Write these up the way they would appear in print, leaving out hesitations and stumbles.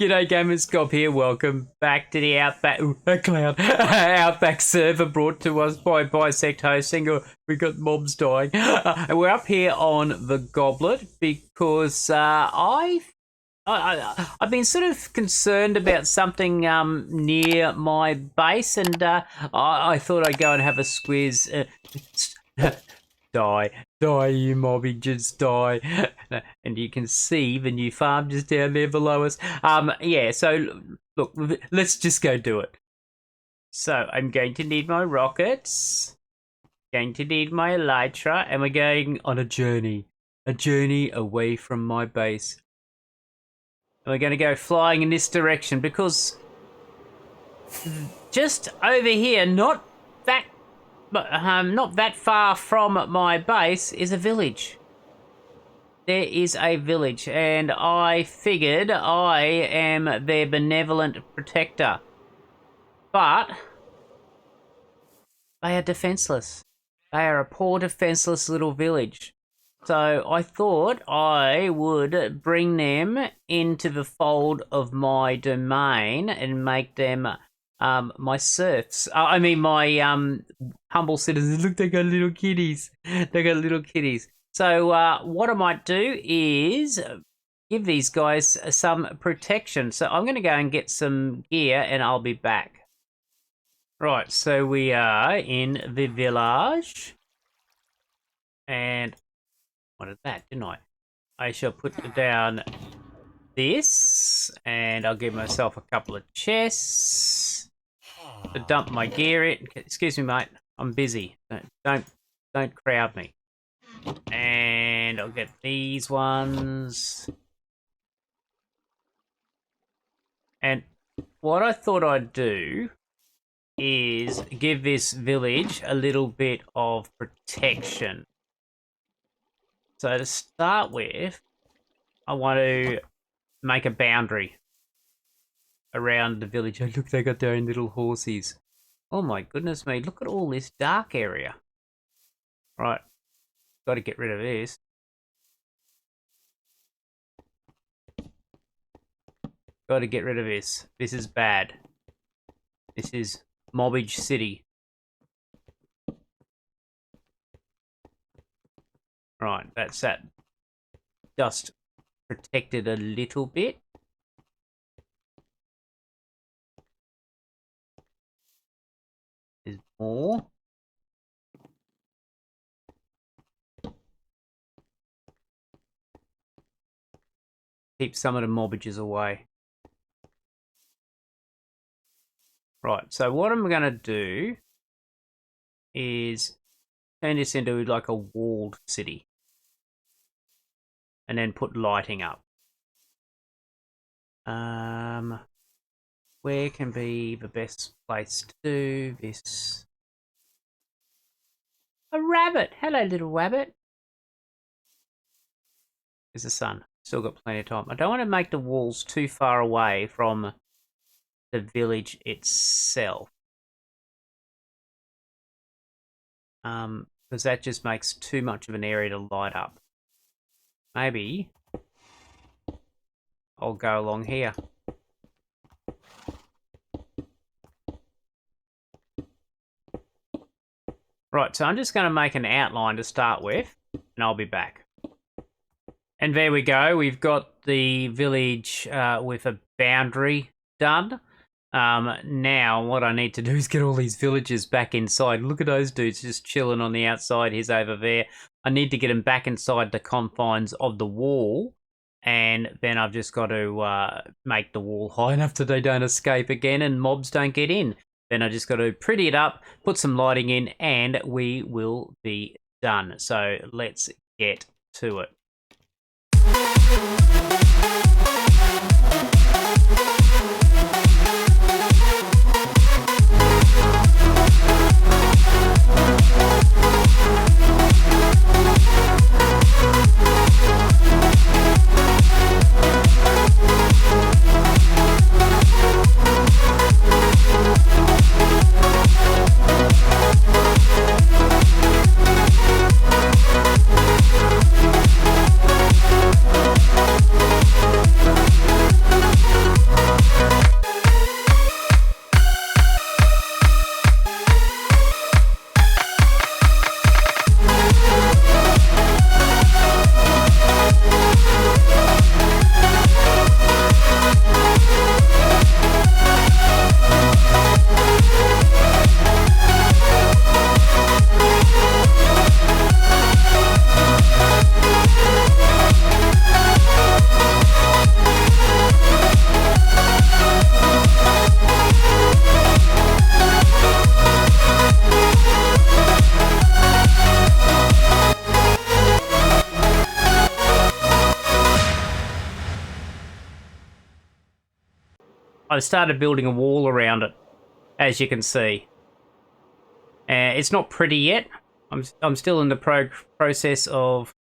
G'day gamers, Gob here. Welcome back to the Outback Outback server brought to us by BISECT Hosting. We got mobs dying. And we're up here on the Goblet because I've been sort of concerned about something near my base, and I thought I'd go and have a squiz. Die, you mobby, just die. And you can see the new farm just down there below us. Yeah, so look, let's just go do it. So I'm going to need my rockets, going to need my elytra, and we're going on a journey away from my base. And we're going to go flying in this direction because just over here, not that far from my base, is a village. There is a village, and I figured I am their benevolent protector. But they are defenseless. They are a poor, defenseless little village. So I thought I would bring them into the fold of my domain and make them my serfs. My humble citizens. Look, they got little kitties. So what I might do is give these guys some protection. So I'm going to go and get some gear, and I'll be back. Right, so we are in the village. And what is that, didn't I? I shall put down this, and I'll give myself a couple of chests to dump my gear in. Excuse me, mate. I'm busy. Don't crowd me. And I'll get these ones. And what I thought I'd do is give this village a little bit of protection. So to start with, I want to make a boundary around the village. Oh, look, they got their own little horsies. Oh my goodness me, look at all this dark area. Right, got to get rid of this. Got to get rid of this. This is bad. This is Mobbage City. Right, that's that. Just protected a little bit. There's more. Keep some of the mobbages away. Right, so what I'm going to do is turn this into like a walled city. And then put lighting up. Where can be the best place to do this? A rabbit! Hello, little rabbit. There's the sun. Still got plenty of time. I don't want to make the walls too far away from the village itself. Because that just makes too much of an area to light up. Maybe I'll go along here. Right, so I'm just going to make an outline to start with, and I'll be back. And there we go. We've got the village with a boundary done. Now what I need to do is get all these villagers back inside. Look at those dudes just chilling on the outside. He's over there. I need to get them back inside the confines of the wall. And then I've just got to make the wall high enough that they don't escape again and mobs don't get in. Then I just got to pretty it up, put some lighting in, and we will be done. So let's get to it. I've started building a wall around it, as you can see. It's not pretty yet. I'm still in the process of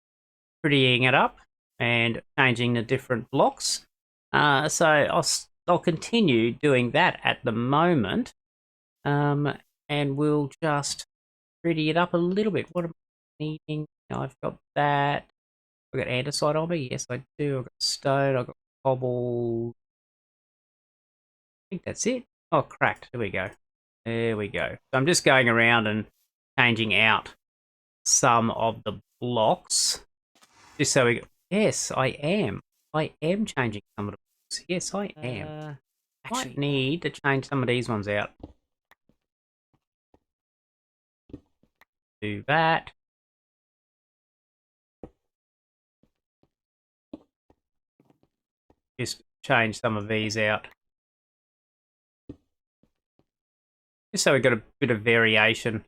prettying it up and changing the different blocks. So I'll continue doing that at the moment, and we'll just pretty it up a little bit. What am I needing? I've got that. I've got andesite on me. Yes, I do. I've got stone. I've got cobble. I think that's it. Oh, cracked. There we go. There we go. So I'm just going around and changing out some of the blocks. Just so we... Yes, I am. I am changing some of the blocks. Yes, I am. Actually, I need to change some of these ones out. Do that. Just change some of these out. Just so we got a bit of variation.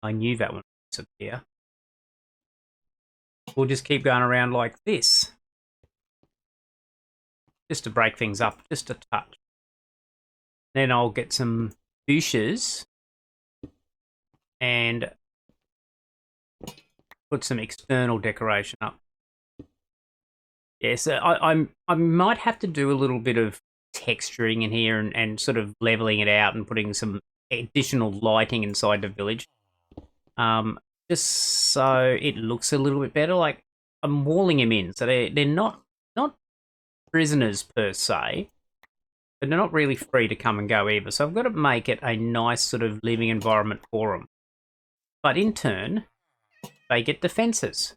I knew that one was up here. We'll just keep going around like this. Just to break things up, just a touch. Then I'll get some bushes and put some external decoration up. Yes, I might have to do a little bit of texturing in here and sort of leveling it out and putting some additional lighting inside the village. Just so it looks a little bit better. Like, I'm walling them in, so they're not prisoners per se, but they're not really free to come and go either. So I've got to make it a nice sort of living environment for them. But in turn, they get defenses,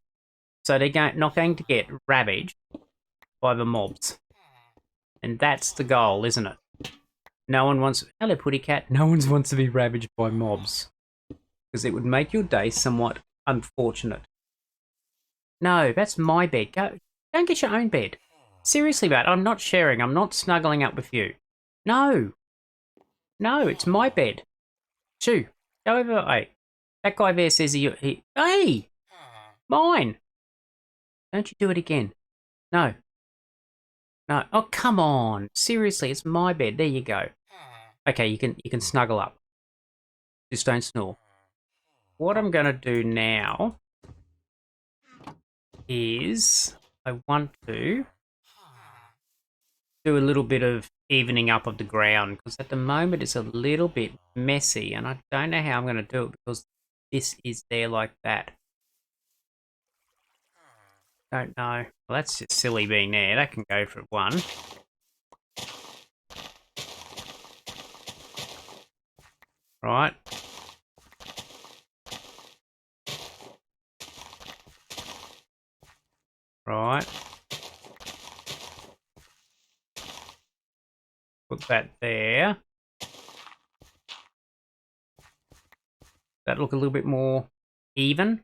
so they're not going to get ravaged by the mobs, and that's the goal, isn't it? No one wants... Hello, Putty Cat. No one wants to be ravaged by mobs, because it would make your day somewhat unfortunate. No, that's my bed. Go get your own bed. Seriously, mate, I'm not sharing. I'm not snuggling up with you. No. No, it's my bed. Shoo, go over. Hey, that guy there says hey, mine. Don't you do it again. No. No. Oh, come on. Seriously, it's my bed. There you go. Okay, you can snuggle up. Just don't snore. What I'm going to do now is I want to do a little bit of evening up of the ground, because at the moment it's a little bit messy and I don't know how I'm going to do it because this is there like that. Don't know. Well, that's just silly being there. That can go for one. Right. Right. Put that there. That look a little bit more even.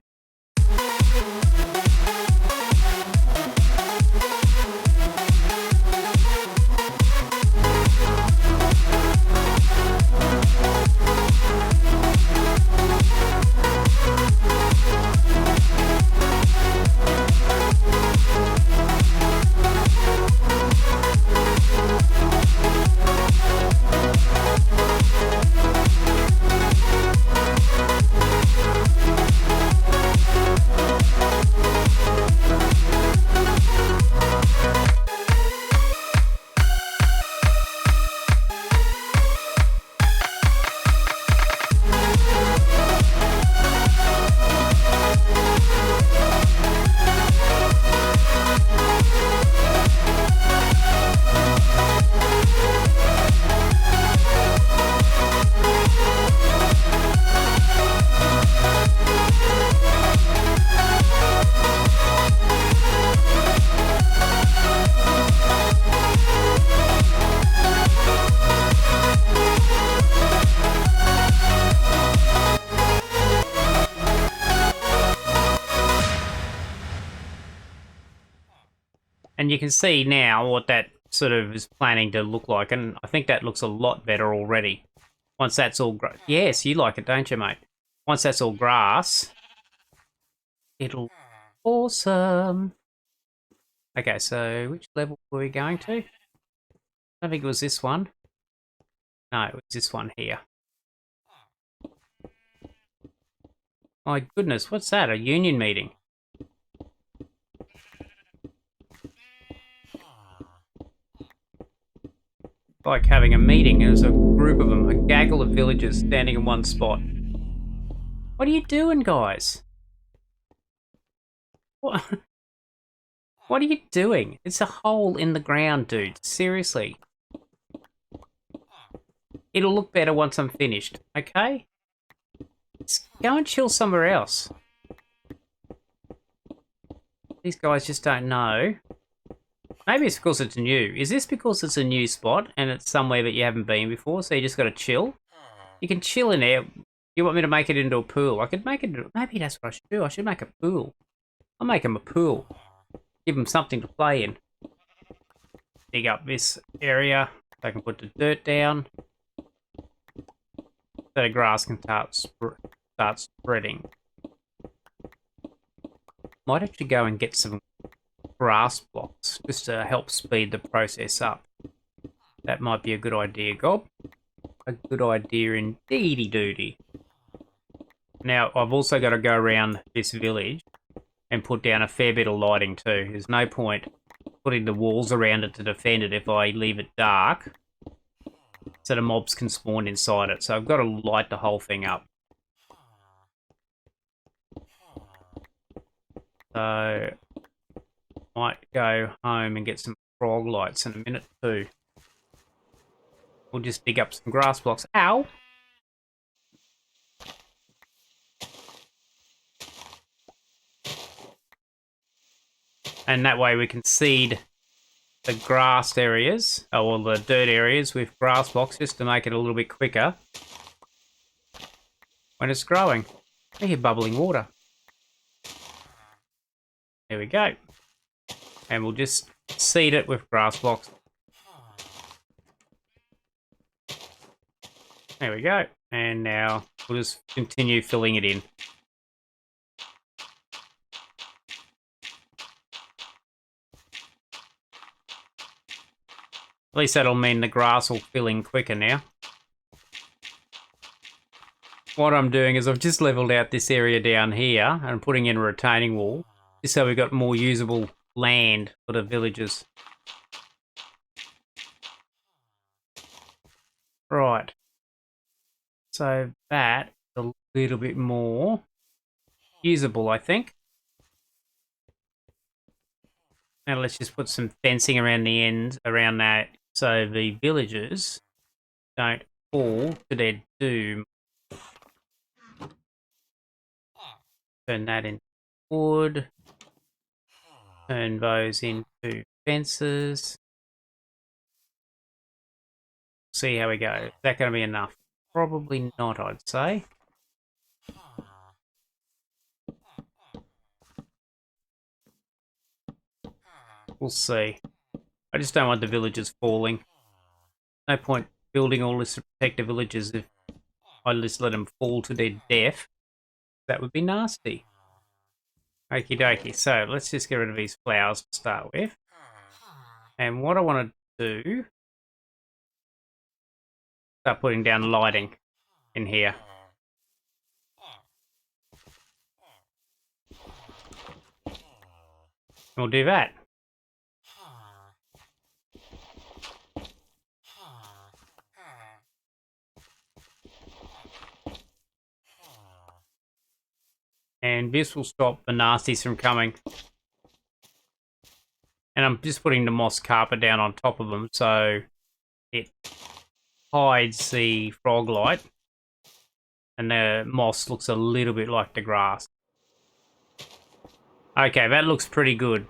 And you can see now what that sort of is planning to look like, and I think that looks a lot better already. Once that's all... Yes, you like it, don't you, mate? Once that's all grass, it'll... Awesome! Okay, so which level were we going to? I think it was this one. No, it was this one here. My goodness, what's that? A union meeting? Like having a meeting. There's a group of them, a gaggle of villagers standing in one spot. What are you doing, guys? What? What are you doing? It's a hole in the ground, dude. Seriously. It'll look better once I'm finished, okay? Just go and chill somewhere else. These guys just don't know. Maybe it's because it's new. Is this because it's a new spot and it's somewhere that you haven't been before, so you just got to chill? You can chill in there. You want me to make it into a pool? I could make it into... Maybe that's what I should do. I should make a pool. I'll make them a pool. Give them something to play in. Dig up this area. So I can put the dirt down. So the grass can start spreading. Might actually go and get some grass blocks just to help speed the process up. That might be a good idea, Gob. A good idea indeedy doody. Now, I've also got to go around this village and put down a fair bit of lighting too. There's no point putting the walls around it to defend it if I leave it dark so the mobs can spawn inside it. So I've got to light the whole thing up. So might go home and get some frog lights in a minute too. We'll just dig up some grass blocks. Ow! And that way we can seed the grass areas, or the dirt areas with grass blocks just to make it a little bit quicker when it's growing. I hear bubbling water. There we go. And we'll just seed it with grass blocks. There we go. And now we'll just continue filling it in. At least that'll mean the grass will fill in quicker now. What I'm doing is I've just leveled out this area down here and putting in a retaining wall, just so we've got more usable land for the villagers. Right. So that is a little bit more usable, I think. Now let's just put some fencing around the end, around that, so the villagers don't fall to their doom. Turn that into wood. Turn those into fences. See how we go. Is that going to be enough? Probably not, I'd say. We'll see. I just don't want the villagers falling. No point building all this to protect the villagers if I just let them fall to their death. That would be nasty. Okie dokie. So let's just get rid of these flowers to start with. And what I want to do, start putting down lighting in here. We'll do that. And this will stop the nasties from coming. And I'm just putting the moss carpet down on top of them so it hides the frog light. And the moss looks a little bit like the grass. Okay, that looks pretty good.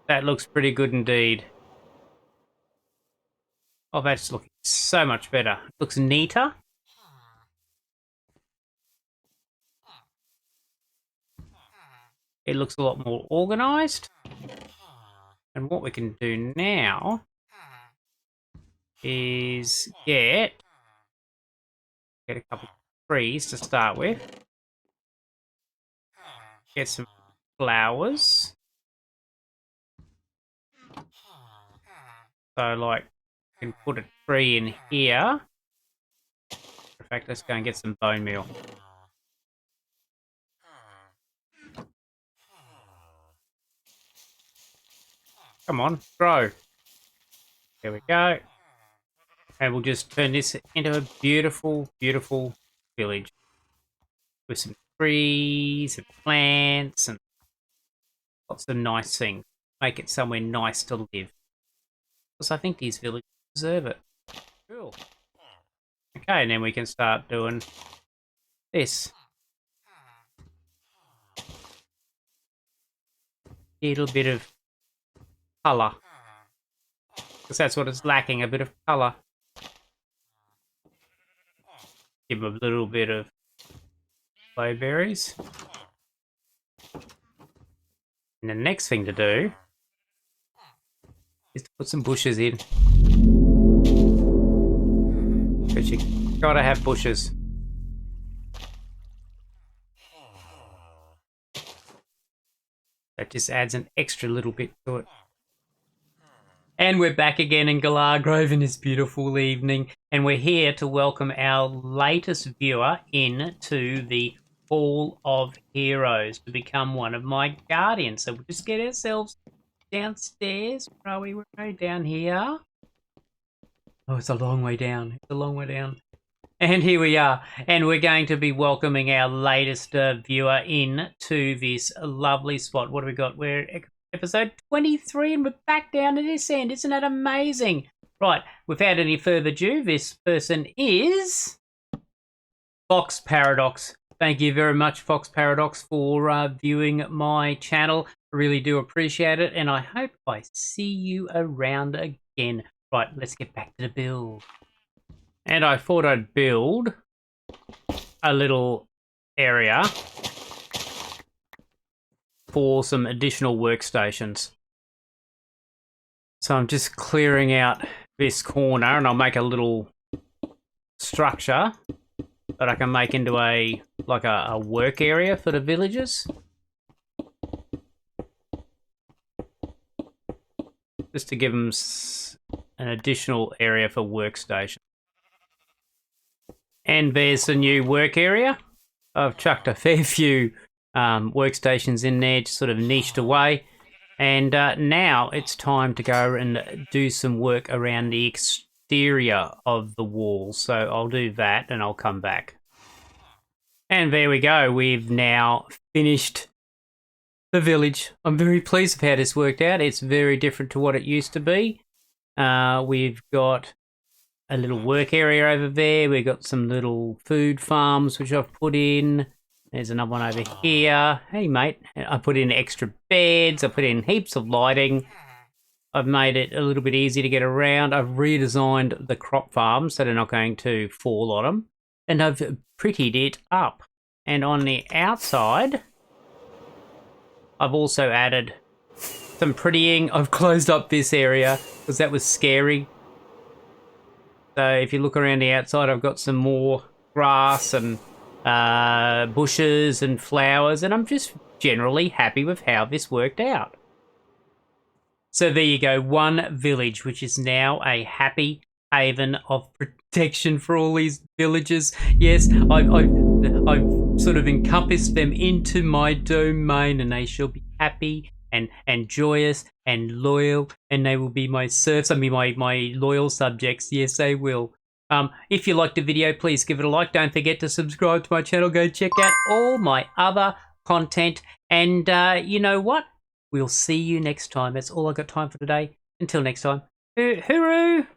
That looks pretty good indeed. Oh, that's looking so much better. Looks neater. It looks a lot more organised. And what we can do now is get a couple of trees to start with. Get some flowers. So, like, you can put a tree in here. In fact, let's go and get some bone meal. Come on, grow. There we go. And we'll just turn this into a beautiful, beautiful village. With some trees and plants and lots of nice things. Make it somewhere nice to live. Because I think these villages deserve it. Cool. Okay, and then we can start doing this. A little bit of colour. Because that's what it's lacking, a bit of colour. Give them a little bit of blueberries. And the next thing to do is to put some bushes in. Because you gotta have bushes. That just adds an extra little bit to it. And we're back again in Galar Grove in this beautiful evening. And we're here to welcome our latest viewer into the Hall of Heroes to become one of my guardians. So we'll just get ourselves downstairs. Where are we? We're down here. Oh, it's a long way down. It's a long way down. And here we are. And we're going to be welcoming our latest viewer in to this lovely spot. What have we got? We're episode 23 and we're back down to this end. Isn't that amazing? Right, without any further ado, this person is Fox Paradox. Thank you very much, Fox Paradox, for viewing my channel. I really do appreciate it, and I hope I see you around again. Right, let's get back to the build. And I thought I'd build a little area for some additional workstations. So I'm just clearing out this corner, and I'll make a little structure that I can make into a work area for the villagers. Just to give them an additional area for workstation. And there's the new work area. I've chucked a fair few workstations in there, just sort of niched away. And now it's time to go and do some work around the exterior of the wall. So I'll do that and I'll come back. And there we go. We've now finished the village. I'm very pleased with how this worked out. It's very different to what it used to be. We've got a little work area over there. We've got some little food farms, which I've put in. There's another one over here. Hey, mate. I put in extra beds. I put in heaps of lighting. I've made it a little bit easier to get around. I've redesigned the crop farms so they're not going to fall on them. And I've prettied it up. And on the outside, I've also added some prettying. I've closed up this area because that was scary. So if you look around the outside, I've got some more grass and bushes and flowers, and I'm just generally happy with how this worked out. So there you go, one village, which is now a happy haven of protection for all these villagers. Yes, I've sort of encompassed them into my domain, and they shall be happy and joyous and loyal, and they will be my serfs. I mean, my loyal subjects. Yes, they will. If you liked the video, please give it a like. Don't forget to subscribe to my channel. Go check out all my other content. And you know what? We'll see you next time. That's all I got time for today. Until next time. Hooroo!